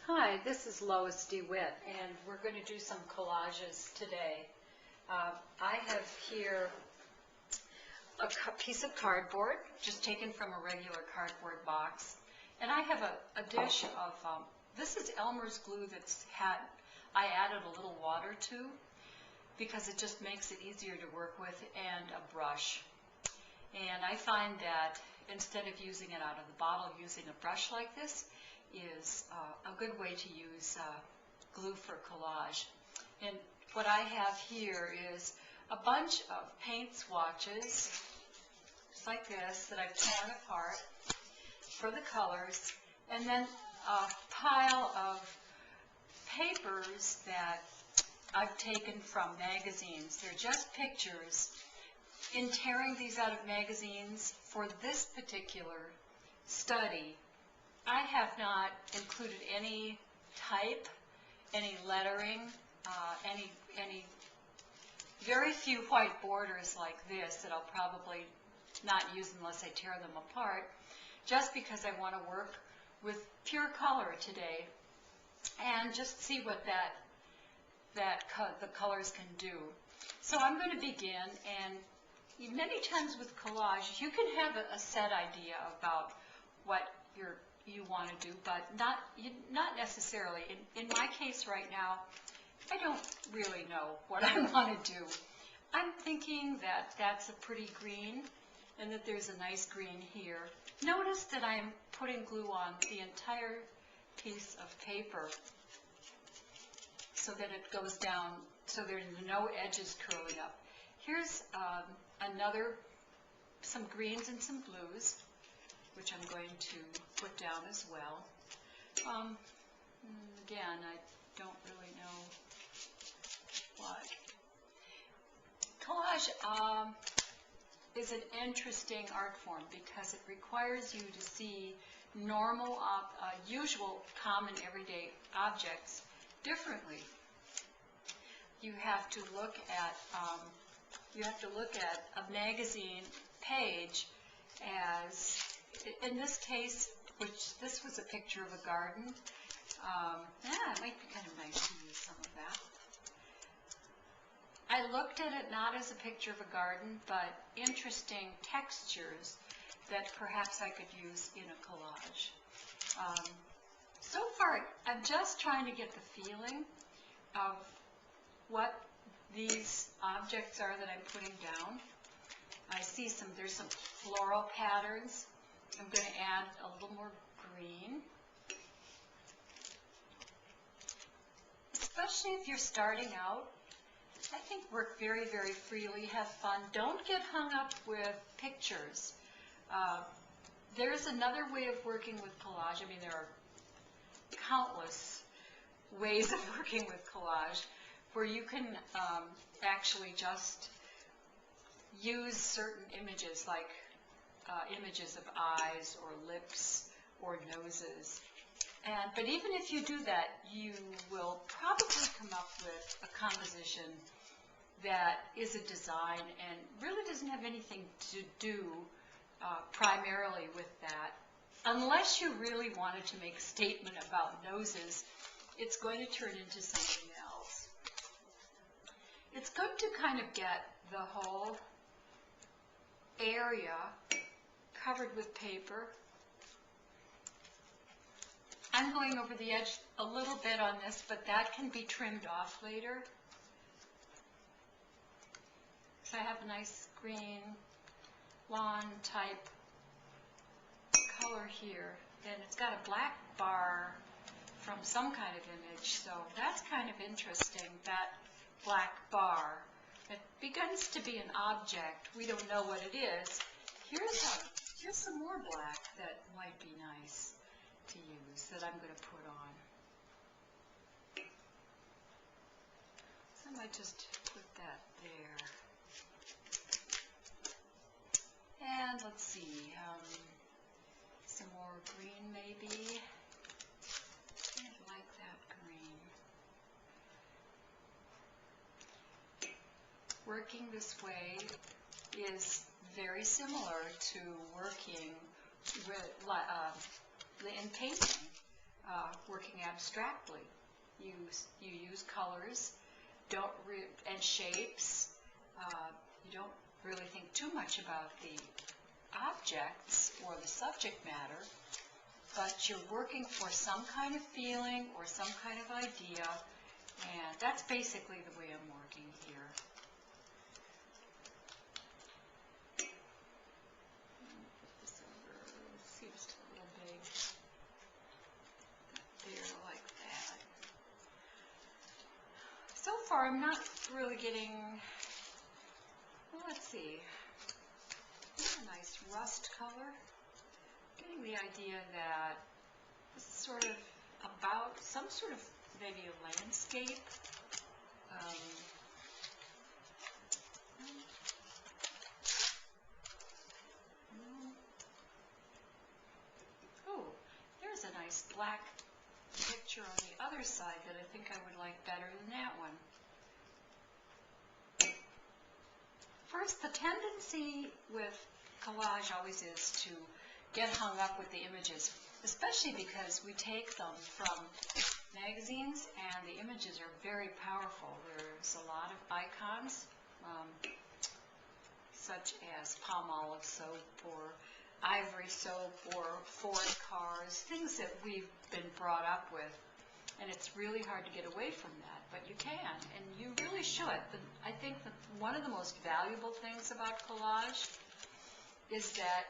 Hi, this is Lois DeWitt, and we're going to do some collages today. I have here a piece of cardboard, just taken from a regular cardboard box, and I have a dish of, this is Elmer's glue I added a little water to because it just makes it easier to work with, and a brush. And I find that instead of using it out of the bottle, using a brush like this is a good way to use glue for collage. And what I have here is a bunch of paint swatches, just like this, that I've torn apart for the colors, and then a pile of papers that I've taken from magazines. They're just pictures. In tearing these out of magazines for this particular study, I have not included any type, any lettering, any very few white borders like this that I'll probably not use unless I tear them apart, just because I want to work with pure color today and just see what the colors can do. So I'm going to begin, and many times with collage, you can have a set idea about what you want to do, but not necessarily. In my case right now, I don't really know what I want to do. I'm thinking that that's a pretty green and that there's a nice green here. Notice that I'm putting glue on the entire piece of paper so that it goes down, so there's no edges curling up. Here's some greens and some blues, which I'm going to put down as well. Again, I don't really know what. Collage is an interesting art form because it requires you to see normal, usual, common, everyday objects differently. You have to look at a magazine page as, in this case, this was a picture of a garden. It might be kind of nice to use some of that. I looked at it not as a picture of a garden, but interesting textures that perhaps I could use in a collage. So far, I'm just trying to get the feeling of what these objects are that I'm putting down. I see there's some floral patterns. I'm going to add a little more green. Especially if you're starting out, I think work very, very freely, have fun. Don't get hung up with pictures. There's another way of working with collage. I mean, there are countless ways of working with collage where you can actually just use certain images, like images of eyes or lips or noses. But even if you do that, you will probably come up with a composition that is a design and really doesn't have anything to do primarily with that. Unless you really wanted to make a statement about noses, it's going to turn into something else. It's good to kind of get the whole area covered with paper. I'm going over the edge a little bit on this, but that can be trimmed off later. So I have a nice green lawn type color here. And it's got a black bar from some kind of image, so that's kind of interesting, that black bar. It begins to be an object. We don't know what it is. Here's some more black that might be nice to use that I'm going to put on. So I might just put that there. And let's see, some more green maybe. I like that green. Working this way is very similar to working with, in painting. working abstractly. You use colors, and shapes. You don't really think too much about the objects or the subject matter, but you're working for some kind of feeling or some kind of idea, and that's basically the way I'm working here. Put this over, it seems a little big. There, like that. So far, I'm not really getting, well, let's see, a nice rust color. Getting the idea that this is sort of about some sort of maybe a landscape. Oh, there's a nice black picture on the other side that I think I would like better than that one. First, the tendency with collage always is to get hung up with the images, especially because we take them from magazines and the images are very powerful. There's a lot of icons, such as palm olive soap or ivory soap or Ford cars, things that we've been brought up with. And it's really hard to get away from that, but you can, and you really should. I think that one of the most valuable things about collage is that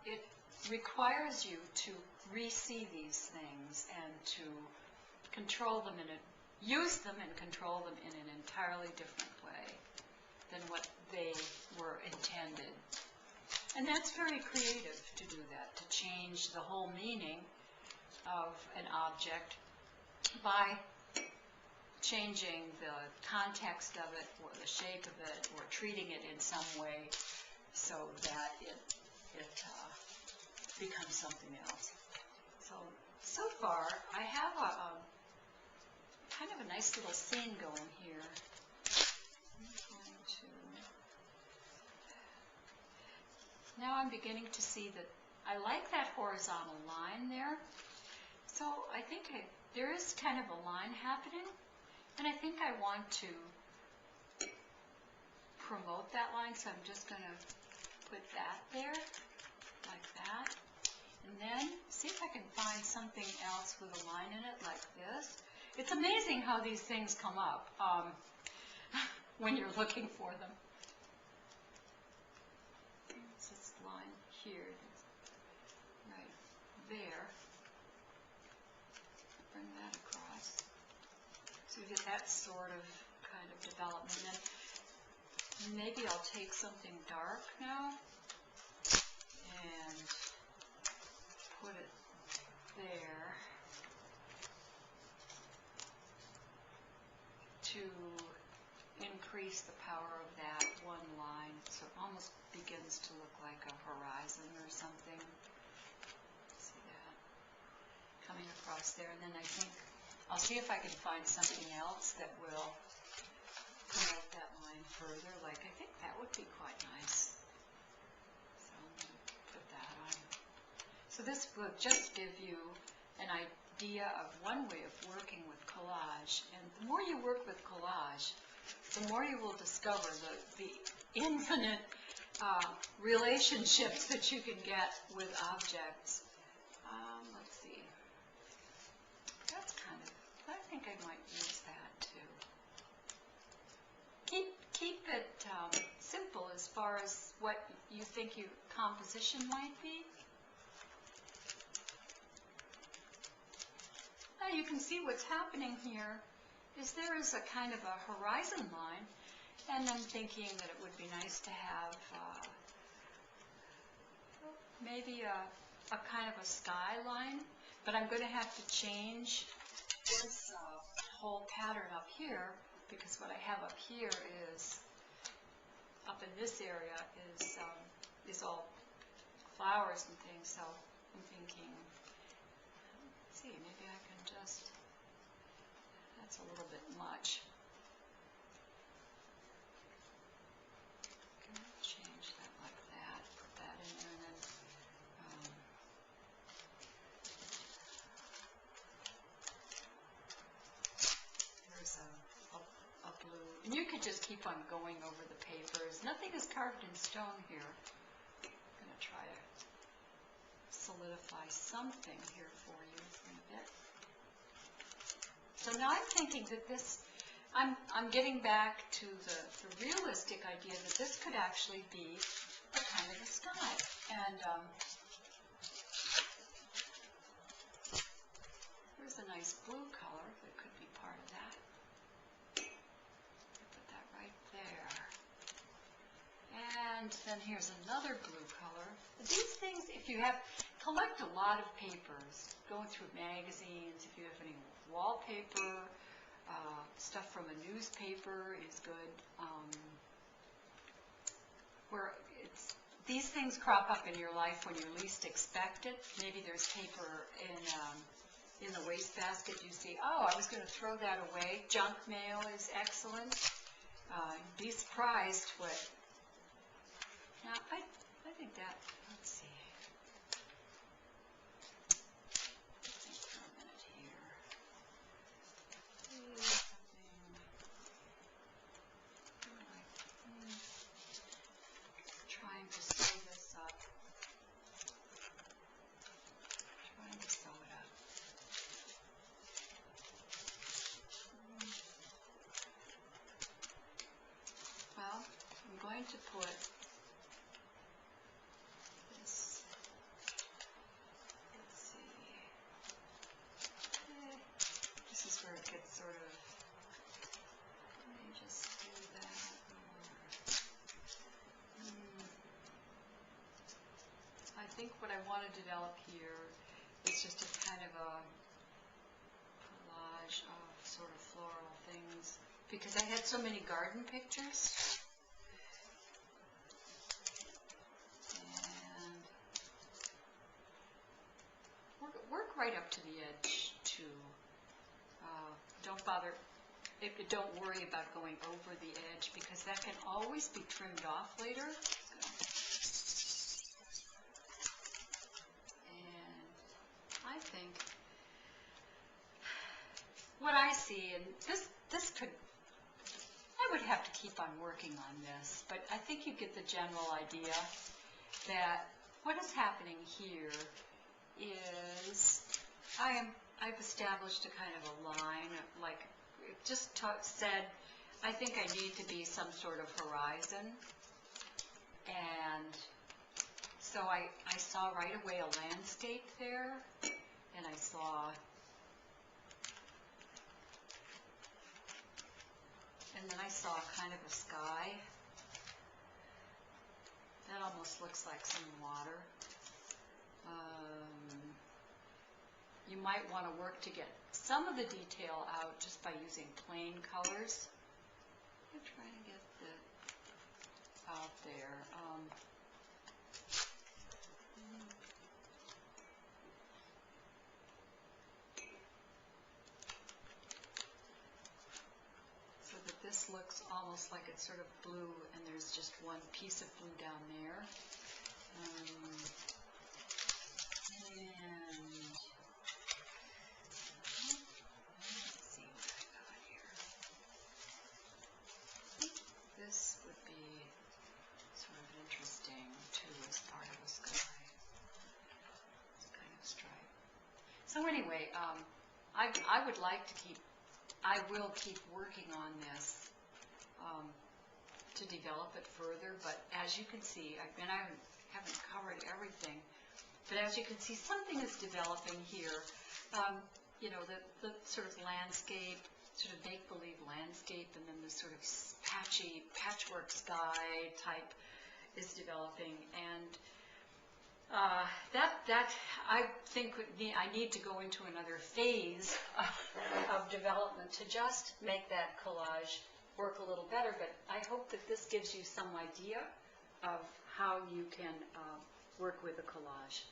it requires you to re-see these things and to control them use them and control them in an entirely different way than what they were intended. And that's very creative to do that, to change the whole meaning of an object by changing the context of it or the shape of it or treating it in some way so that it becomes something else. So far I have a kind of a nice little scene going here. Now I'm beginning to see that I like that horizontal line there. So I think there is kind of a line happening, and I think I want to promote that line, so I'm just going to put that there, like that. And then see if I can find something else with a line in it, like this. It's amazing how these things come up when you're looking for them. It's this line here, right there. Bring that across. So you get that sort of kind of development. And maybe I'll take something dark now and put it there to increase the power of that one line, so it almost begins to look like a horizon or something. See that coming across there, and then I think I'll see if I can find something else that will promote that line further. Like, I think that would be quite nice. So I'm going to put that on. So this will just give you an idea of one way of working with collage. And the more you work with collage, the more you will discover the infinite relationships that you can get with objects. Let's see. That's kind of, I think I might use that too. Keep it simple as far as what you think your composition might be. Now you can see what's happening here is there is a kind of a horizon line, and I'm thinking that it would be nice to have maybe a kind of a sky line, but I'm going to have to change this whole pattern up here, because what I have up here is, up in this area is all flowers and things, so I'm thinking, let's see, maybe I can just, that's a little bit much. Can I change that like that, put that in there, and then just keep on going over the papers. Nothing is carved in stone here. I'm going to try to solidify something here for you in a bit. So now I'm thinking that this, I'm getting back to the realistic idea that this could actually be a kind of a sky. And there's a nice blue color that could be part of that. Put that right there. And then here's another blue color. These things, if you have, collect a lot of papers, going through magazines, if you have any wallpaper, stuff from a newspaper is good. Where these things crop up in your life when you least expect it. Maybe there's paper in the wastebasket. You see, oh, I was going to throw that away. Junk mail is excellent. Be surprised what. Now, I think that, let's see. Think for a minute here. Trying to sew this up. Trying to sew it up. Well, I'm going to put this, let's see, this is where it gets sort of, let me just do that more. I think what I want to develop here is just a kind of a collage of sort of floral things, because I had so many garden pictures. And work right up to the edge too. Don't bother, don't worry about going over the edge, because that can always be trimmed off later. And I think what I see, and this could, I would have to keep on working on this, but I think you get the general idea that what is happening here is I've established a kind of a line, like it just said, I think I need to be some sort of horizon, and so I saw right away a landscape there, and I saw, and then I saw kind of a sky. That almost looks like some water. You might want to work to get some of the detail out just by using plain colors. I'm trying to get the out there. So that this looks almost like it's sort of blue, and there's just one piece of blue down there. And let's see what I got here. This would be sort of interesting too as part of a sky. It's kind of stripe. So anyway, I would like to keep, I will keep working on this to develop it further, but as you can see, I haven't covered everything, but as you can see, something is developing here. You know, the sort of landscape, sort of make-believe landscape, and then the sort of patchy patchwork sky type is developing, and that I think I need to go into another phase of development to just make that collage work a little better, but I hope that this gives you some idea of how you can work with a collage.